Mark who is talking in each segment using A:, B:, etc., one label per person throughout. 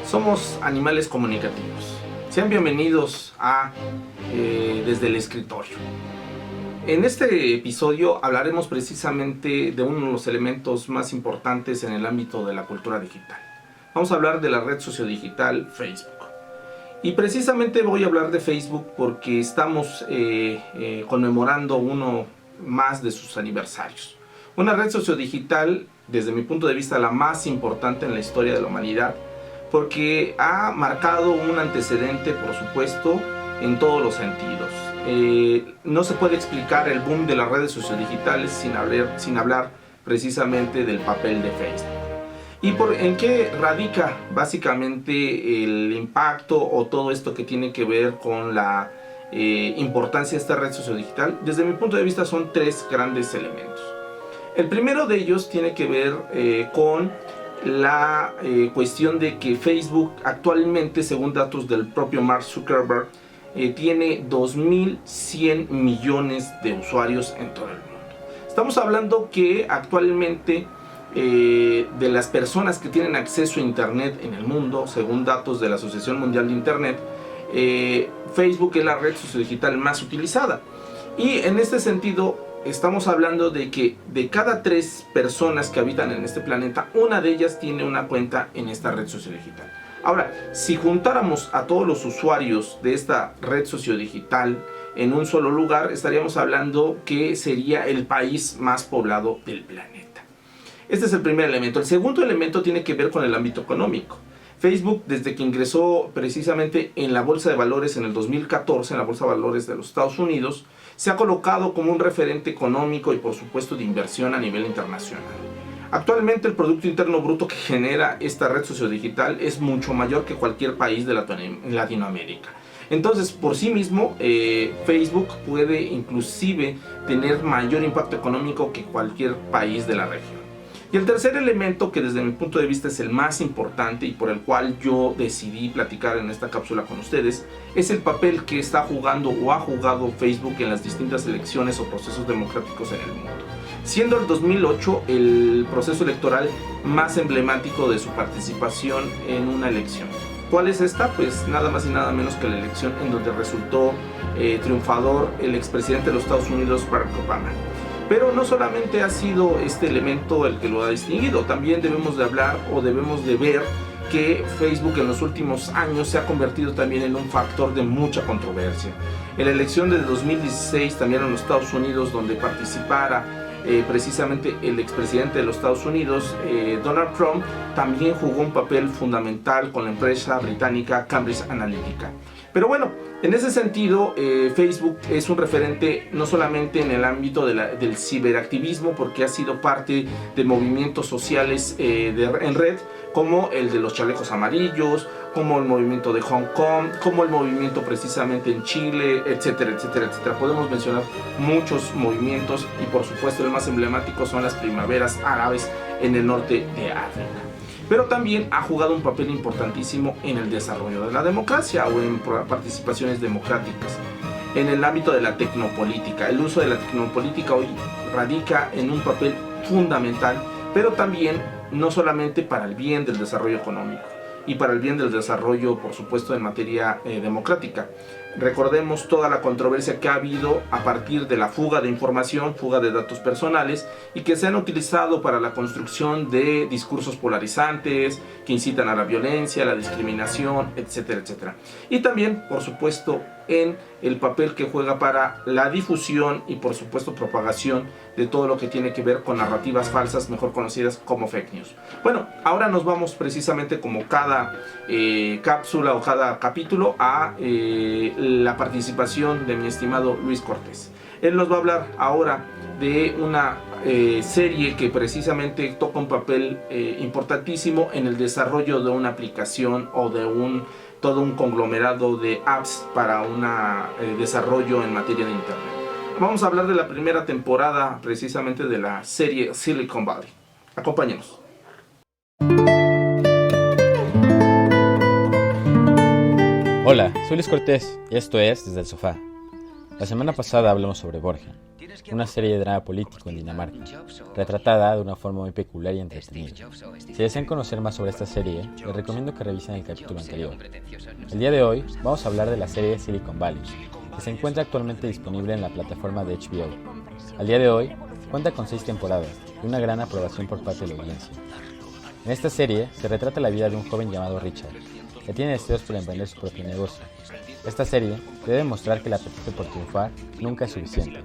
A: Somos animales comunicativos. Sean bienvenidos a Desde el Escritorio. En este episodio hablaremos precisamente de uno de los elementos más importantes en el ámbito de la cultura digital. Vamos a hablar de la red sociodigital Facebook. Y precisamente voy a hablar de Facebook porque estamos conmemorando uno más de sus aniversarios. Una red sociodigital, desde mi punto de vista, la más importante en la historia de la humanidad, porque ha marcado un antecedente, por supuesto, en todos los sentidos. No se puede explicar el boom de las redes sociodigitales sin hablar precisamente del papel de Facebook. ¿Y en qué radica básicamente el impacto o todo esto que tiene que ver con la importancia de esta red sociodigital? Desde mi punto de vista son tres grandes elementos. El primero de ellos tiene que ver con la cuestión de que Facebook actualmente, según datos del propio Mark Zuckerberg, tiene 2.100 millones de usuarios en todo el mundo. Estamos hablando que actualmente de las personas que tienen acceso a Internet en el mundo, según datos de la Asociación Mundial de Internet, Facebook es la red sociodigital más utilizada. Y en este sentido, estamos hablando de que de cada 3 personas que habitan en este planeta, una de ellas tiene una cuenta en esta red sociodigital. Ahora, si juntáramos a todos los usuarios de esta red sociodigital en un solo lugar, estaríamos hablando que sería el país más poblado del planeta. Este es el primer elemento. El segundo elemento tiene que ver con el ámbito económico. Facebook, desde que ingresó precisamente en la Bolsa de Valores en el 2014, en la Bolsa de Valores de los Estados Unidos, se ha colocado como un referente económico y por supuesto de inversión a nivel internacional. Actualmente el Producto Interno Bruto que genera esta red sociodigital es mucho mayor que cualquier país de Latinoamérica. Entonces, por sí mismo, Facebook puede inclusive tener mayor impacto económico que cualquier país de la región. Y el tercer elemento, que desde mi punto de vista es el más importante y por el cual yo decidí platicar en esta cápsula con ustedes, es el papel que está jugando o ha jugado Facebook en las distintas elecciones o procesos democráticos en el mundo, siendo el 2008 el proceso electoral más emblemático de su participación en una elección. ¿Cuál es esta? Pues nada más y nada menos que la elección en donde resultó triunfador el expresidente de los Estados Unidos, Barack Obama. Pero no solamente ha sido este elemento el que lo ha distinguido, también debemos de hablar o debemos de ver que Facebook en los últimos años se ha convertido también en un factor de mucha controversia. En la elección de 2016 también en los Estados Unidos, donde participara precisamente el expresidente de los Estados Unidos, Donald Trump, también jugó un papel fundamental con la empresa británica Cambridge Analytica. Pero bueno, en ese sentido, Facebook es un referente no solamente en el ámbito del ciberactivismo, porque ha sido parte de movimientos sociales en red, como el de los chalecos amarillos, como el movimiento de Hong Kong, como el movimiento precisamente en Chile, etcétera, etcétera, etcétera. Podemos mencionar muchos movimientos y por supuesto el más emblemático son las primaveras árabes en el norte de África. Pero también ha jugado un papel importantísimo en el desarrollo de la democracia o en participaciones democráticas. En el ámbito de la tecnopolítica, el uso de la tecnopolítica hoy radica en un papel fundamental, pero también no solamente para el bien del desarrollo económico y para el bien del desarrollo, por supuesto, en materia democrática. Recordemos toda la controversia que ha habido a partir de la fuga de información, fuga de datos personales, y que se han utilizado para la construcción de discursos polarizantes que incitan a la violencia, a la discriminación, etcétera, etcétera. Y también, por supuesto, en el papel que juega para la difusión y, por supuesto, propagación de todo lo que tiene que ver con narrativas falsas, mejor conocidas como fake news. Bueno, ahora nos vamos precisamente, como cada cápsula o cada capítulo, a la participación de mi estimado Luis Cortés. Él nos va a hablar ahora de una serie que precisamente toca un papel importantísimo en el desarrollo de una aplicación o de todo un conglomerado de apps para un desarrollo en materia de Internet. Vamos a hablar de la primera temporada precisamente de la serie Silicon Valley. Acompáñenos.
B: Hola, soy Luis Cortés y esto es Desde el Sofá. La semana pasada hablamos sobre Borgen, una serie de drama político en Dinamarca, retratada de una forma muy peculiar y entretenida. Si desean conocer más sobre esta serie, les recomiendo que revisen el capítulo anterior. El día de hoy vamos a hablar de la serie Silicon Valley, que se encuentra actualmente disponible en la plataforma de HBO. Al día de hoy, cuenta con 6 temporadas y una gran aprobación por parte de la audiencia. En esta serie se retrata la vida de un joven llamado Richard, que tiene deseos por emprender su propio negocio. Esta serie debe demostrar que el apetito por triunfar nunca es suficiente.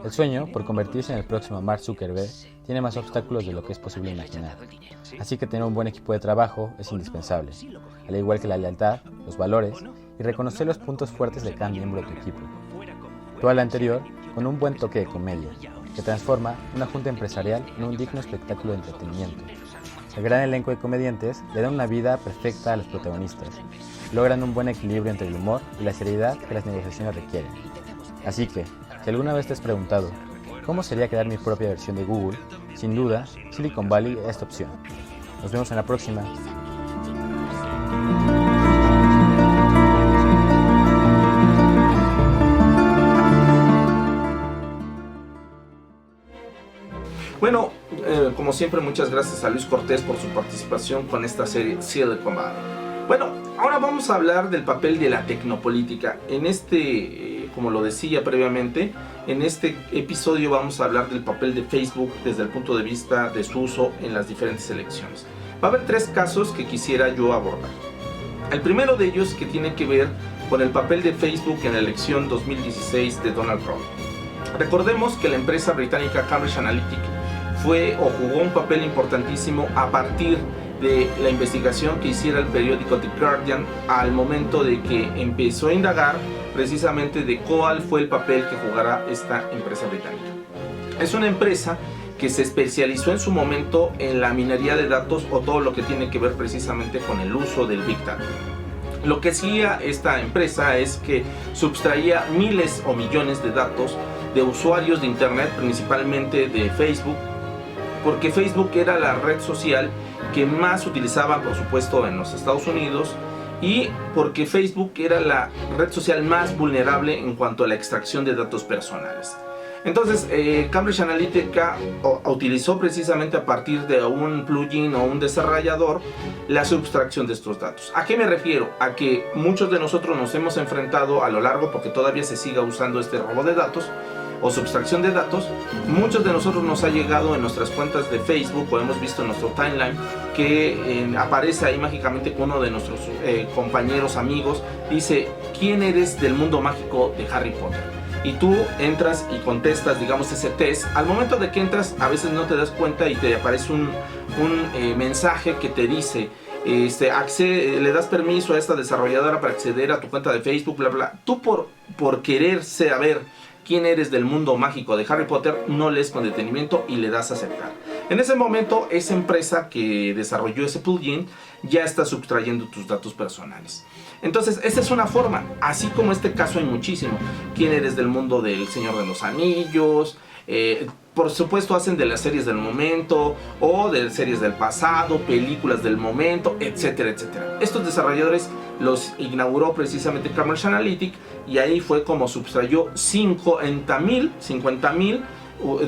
B: El sueño por convertirse en el próximo Mark Zuckerberg tiene más obstáculos de lo que es posible imaginar. Así que tener un buen equipo de trabajo es indispensable, al igual que la lealtad, los valores y reconocer los puntos fuertes de cada miembro de tu equipo. Todo lo anterior con un buen toque de comedia, que transforma una junta empresarial en un digno espectáculo de entretenimiento. El gran elenco de comediantes le dan una vida perfecta a los protagonistas, logran un buen equilibrio entre el humor y la seriedad que las negociaciones requieren. Así que, si alguna vez te has preguntado, ¿cómo sería crear mi propia versión de Google? Sin duda, Silicon Valley es tu opción. Nos vemos en la próxima.
A: Bueno, como siempre, muchas gracias a Luis Cortés por su participación con esta serie Silicon Valley. Bueno, ahora vamos a hablar del papel de la tecnopolítica. En como lo decía previamente, en este episodio vamos a hablar del papel de Facebook desde el punto de vista de su uso en las diferentes elecciones. Va a haber 3 casos que quisiera yo abordar. El primero de ellos que tiene que ver con el papel de Facebook en la elección 2016 de Donald Trump. Recordemos que la empresa británica Cambridge Analytica jugó un papel importantísimo a partir de la investigación que hiciera el periódico The Guardian al momento de que empezó a indagar precisamente de cuál fue el papel que jugará esta empresa británica. Es una empresa que se especializó en su momento en la minería de datos o todo lo que tiene que ver precisamente con el uso del Big Data. Lo que hacía esta empresa es que sustraía miles o millones de datos de usuarios de internet, principalmente de Facebook, porque Facebook era la red social que más utilizaban, por supuesto, en los Estados Unidos, y porque Facebook era la red social más vulnerable en cuanto a la extracción de datos personales. Entonces, Cambridge Analytica utilizó precisamente a partir de un plugin o un desarrollador la sustracción de estos datos. ¿A qué me refiero? A que muchos de nosotros nos hemos enfrentado a lo largo, porque todavía se siga usando este robo de datos o sustracción de datos. Muchos de nosotros nos ha llegado en nuestras cuentas de Facebook o hemos visto en nuestro timeline que aparece ahí mágicamente uno de nuestros compañeros, amigos, dice: ¿quién eres del mundo mágico de Harry Potter? Y tú entras y contestas, digamos, ese test. Al momento de que entras, a veces no te das cuenta y te aparece un mensaje que te dice: le das permiso a esta desarrolladora para acceder a tu cuenta de Facebook, bla bla. Tú por querer saber quién eres del mundo mágico de Harry Potter, no lees con detenimiento y le das a aceptar. En ese momento, esa empresa que desarrolló ese plugin ya está sustrayendo tus datos personales. Entonces, esa es una forma. Así como este caso hay muchísimo. ¿Quién eres del mundo del Señor de los Anillos? Por supuesto, hacen de las series del momento o de series del pasado, películas del momento, etcétera, etcétera. Estos desarrolladores los inauguró precisamente Cambridge Analytica y ahí fue como sustrayó 50,000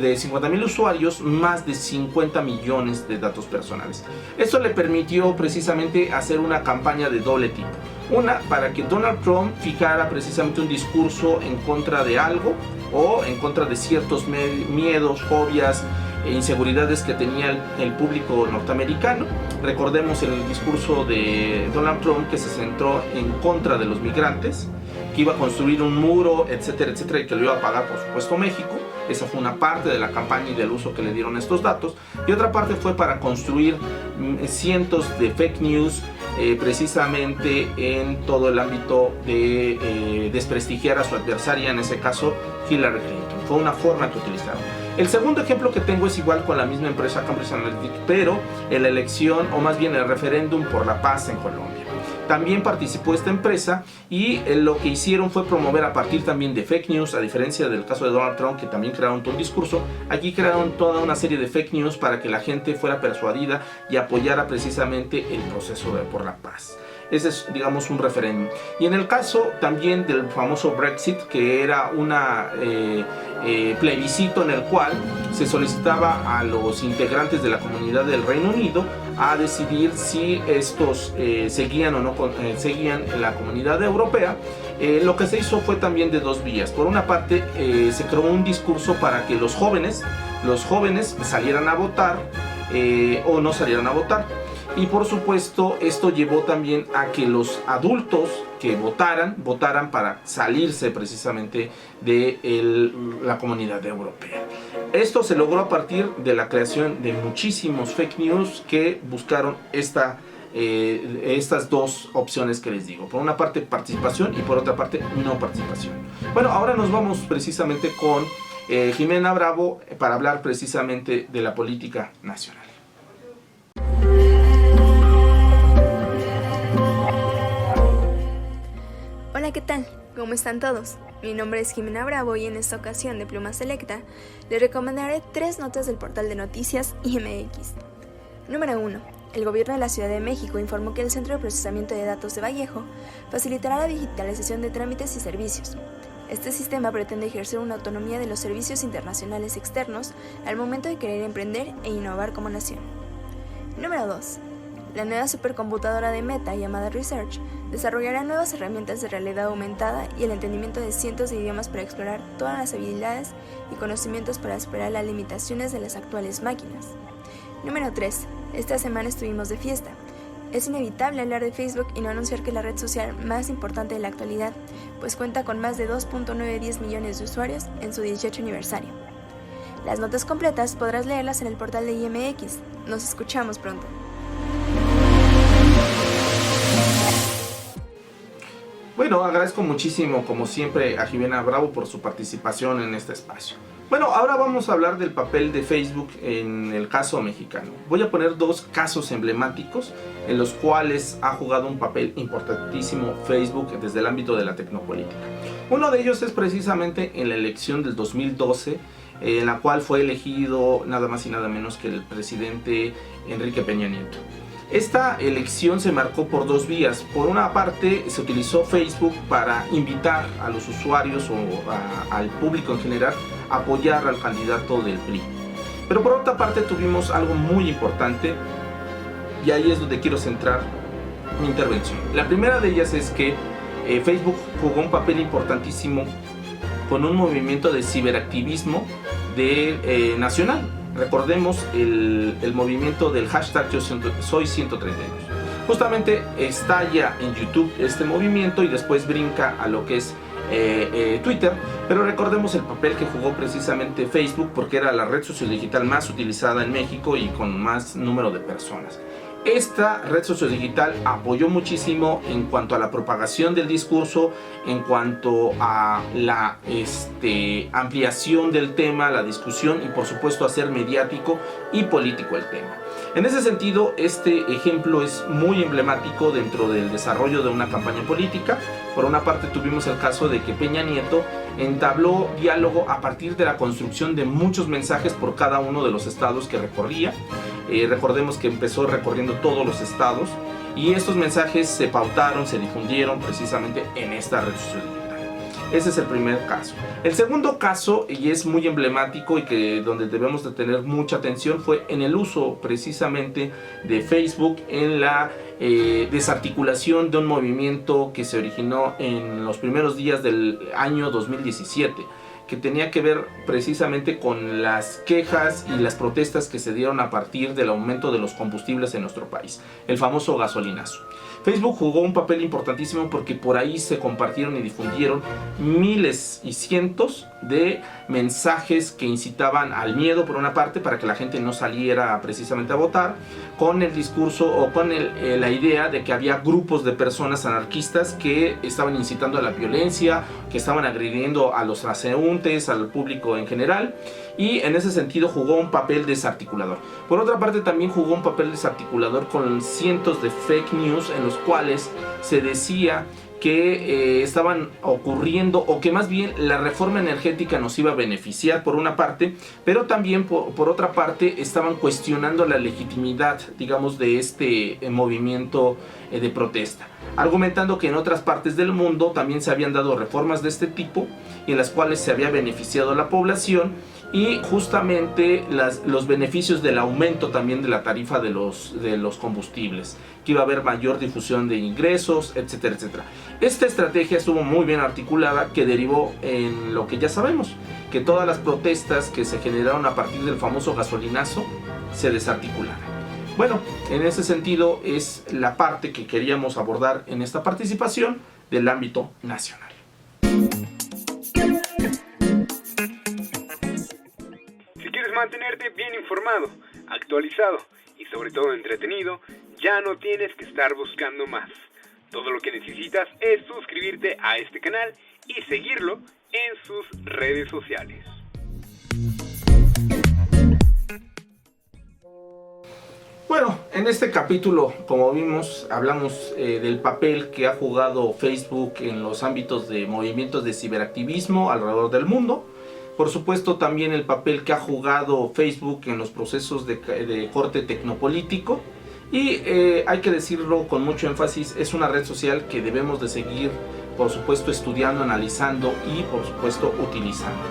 A: de 50,000 usuarios, más de 50 millones de datos personales. Esto le permitió precisamente hacer una campaña de doble tipo. Una, para que Donald Trump fijara precisamente un discurso en contra de algo o en contra de ciertos miedos, fobias e inseguridades que tenía el público norteamericano. Recordemos el discurso de Donald Trump, que se centró en contra de los migrantes, que iba a construir un muro, etcétera, etcétera, y que lo iba a pagar, por supuesto, México. Esa fue una parte de la campaña y del uso que le dieron estos datos. Y otra parte fue para construir cientos de fake news, precisamente en todo el ámbito de desprestigiar a su adversaria, en ese caso Hillary Clinton. Fue una forma que utilizaron. El segundo ejemplo que tengo es igual con la misma empresa Cambridge Analytica, pero en la elección, o más bien el referéndum por la paz en Colombia. También participó esta empresa y lo que hicieron fue promover a partir también de fake news, a diferencia del caso de Donald Trump, que también crearon todo un discurso. Aquí crearon toda una serie de fake news para que la gente fuera persuadida y apoyara precisamente el proceso por la paz. Ese es, digamos, un referéndum. Y en el caso también del famoso Brexit, que era una plebiscito en el cual se solicitaba a los integrantes de la comunidad del Reino Unido a decidir si estos seguían o no seguían en la comunidad europea. Lo que se hizo fue también de dos vías. Por una parte, se creó un discurso para que los jóvenes salieran a votar o no salieran a votar. Y por supuesto, esto llevó también a que los adultos que votaran para salirse precisamente de la comunidad europea. Esto se logró a partir de la creación de muchísimos fake news que buscaron estas dos opciones que les digo. Por una parte participación y por otra parte no participación. Bueno, ahora nos vamos precisamente con Jimena Bravo para hablar precisamente de la política nacional.
C: Hola, ¿qué tal? ¿Cómo están todos? Mi nombre es Jimena Bravo y en esta ocasión de Pluma Selecta les recomendaré 3 notas del portal de noticias IMX. Número 1. El gobierno de la Ciudad de México informó que el Centro de Procesamiento de Datos de Vallejo facilitará la digitalización de trámites y servicios. Este sistema pretende ejercer una autonomía de los servicios internacionales externos al momento de querer emprender e innovar como nación. Número 2. La nueva supercomputadora de Meta, llamada Research, desarrollará nuevas herramientas de realidad aumentada y el entendimiento de cientos de idiomas para explorar todas las habilidades y conocimientos para superar las limitaciones de las actuales máquinas. Número 3. Esta semana estuvimos de fiesta. Es inevitable hablar de Facebook y no anunciar que es la red social más importante de la actualidad, pues cuenta con más de 2.910 millones de usuarios en su 18 aniversario. Las notas completas podrás leerlas en el portal de IMX. Nos escuchamos pronto.
A: Bueno, agradezco muchísimo, como siempre, a Jimena Bravo por su participación en este espacio. Bueno, ahora vamos a hablar del papel de Facebook en el caso mexicano. Voy a poner 2 casos emblemáticos en los cuales ha jugado un papel importantísimo Facebook desde el ámbito de la tecnopolítica. Uno de ellos es precisamente en la elección del 2012, en la cual fue elegido nada más y nada menos que el presidente Enrique Peña Nieto. Esta elección se marcó por 2 vías. Por una parte, se utilizó Facebook para invitar a los usuarios o al público en general a apoyar al candidato del PRI. Pero por otra parte tuvimos algo muy importante y ahí es donde quiero centrar mi intervención. La primera de ellas es que Facebook jugó un papel importantísimo con un movimiento de ciberactivismo nacional. Recordemos el movimiento del hashtag Yo Soy 132. Justamente estalla en YouTube este movimiento y después brinca a lo que es Twitter, pero recordemos el papel que jugó precisamente Facebook porque era la red sociodigital más utilizada en México y con más número de personas. Esta red sociodigital apoyó muchísimo en cuanto a la propagación del discurso, en cuanto a la ampliación del tema, la discusión y por supuesto hacer mediático y político el tema. En ese sentido, este ejemplo es muy emblemático dentro del desarrollo de una campaña política. Por una parte tuvimos el caso de que Peña Nieto entabló diálogo a partir de la construcción de muchos mensajes por cada uno de los estados que recorría. Recordemos que empezó recorriendo todos los estados y estos mensajes se pautaron, se difundieron precisamente en esta red social. Ese es el primer caso. El segundo caso, y es muy emblemático y donde debemos de tener mucha atención, fue en el uso precisamente de Facebook en la desarticulación de un movimiento que se originó en los primeros días del año 2017. Que tenía que ver precisamente con las quejas y las protestas que se dieron a partir del aumento de los combustibles en nuestro país, el famoso gasolinazo. Facebook jugó un papel importantísimo porque por ahí se compartieron y difundieron miles y cientos de mensajes que incitaban al miedo por una parte para que la gente no saliera precisamente a votar, con el discurso o con la idea de que había grupos de personas anarquistas que estaban incitando a la violencia, que estaban agrediendo a los transeúntes, al público en general, y en ese sentido jugó un papel desarticulador. Por otra parte también jugó un papel desarticulador con cientos de fake news en los cuales se decía que estaban ocurriendo, o que más bien la reforma energética nos iba a beneficiar por una parte, pero también por otra parte estaban cuestionando la legitimidad, digamos, de este movimiento de protesta, argumentando que en otras partes del mundo también se habían dado reformas de este tipo y en las cuales se había beneficiado a la población, y justamente los beneficios del aumento también de la tarifa de los combustibles, que iba a haber mayor difusión de ingresos, etcétera, etcétera. Esta estrategia estuvo muy bien articulada, que derivó en lo que ya sabemos, que todas las protestas que se generaron a partir del famoso gasolinazo se desarticularon. Bueno, en ese sentido es la parte que queríamos abordar en esta participación del ámbito nacional.
D: Si quieres mantenerte bien informado, actualizado y sobre todo entretenido, ya no tienes que estar buscando más. Todo lo que necesitas es suscribirte a este canal y seguirlo en sus redes sociales.
A: Bueno, en este capítulo, como vimos, hablamos del papel que ha jugado Facebook en los ámbitos de movimientos de ciberactivismo alrededor del mundo. Por supuesto, también el papel que ha jugado Facebook en los procesos de corte tecnopolítico. Y hay que decirlo con mucho énfasis, es una red social que debemos de seguir, por supuesto, estudiando, analizando y, por supuesto, utilizando.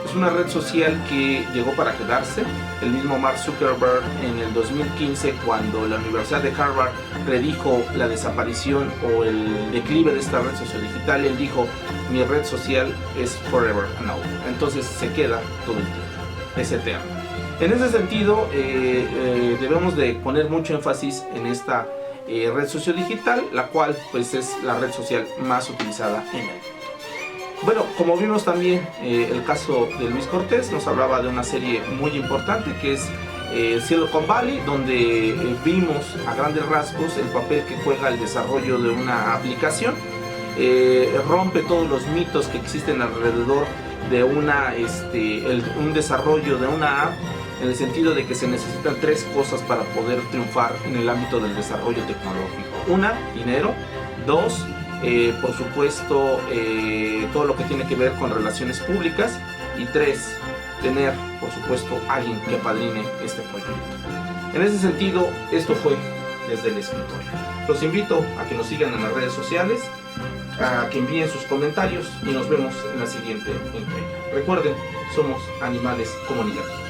A: Es una red social que llegó para quedarse. El mismo Mark Zuckerberg en el 2015, cuando la Universidad de Harvard predijo la desaparición o el declive de esta red social digital, él dijo: mi red social es forever and always. Entonces se queda todo el tiempo, es eterno. En ese sentido, debemos de poner mucho énfasis en esta red social digital, la cual pues es la red social más utilizada en el mundo. Bueno, como vimos también el caso de Luis Cortés, nos hablaba de una serie muy importante que es Silicon Valley, donde vimos a grandes rasgos el papel que juega el desarrollo de una aplicación. Rompe todos los mitos que existen alrededor de un desarrollo de una app, en el sentido de que se necesitan tres cosas para poder triunfar en el ámbito del desarrollo tecnológico. Una, dinero. Dos, por supuesto, todo lo que tiene que ver con relaciones públicas. Y tres, tener, por supuesto, alguien que apadrine este proyecto. En ese sentido, esto fue Desde el Escritorio. Los invito a que nos sigan en las redes sociales, a que envíen sus comentarios y nos vemos en la siguiente entrega. Recuerden, somos animales comunicativos.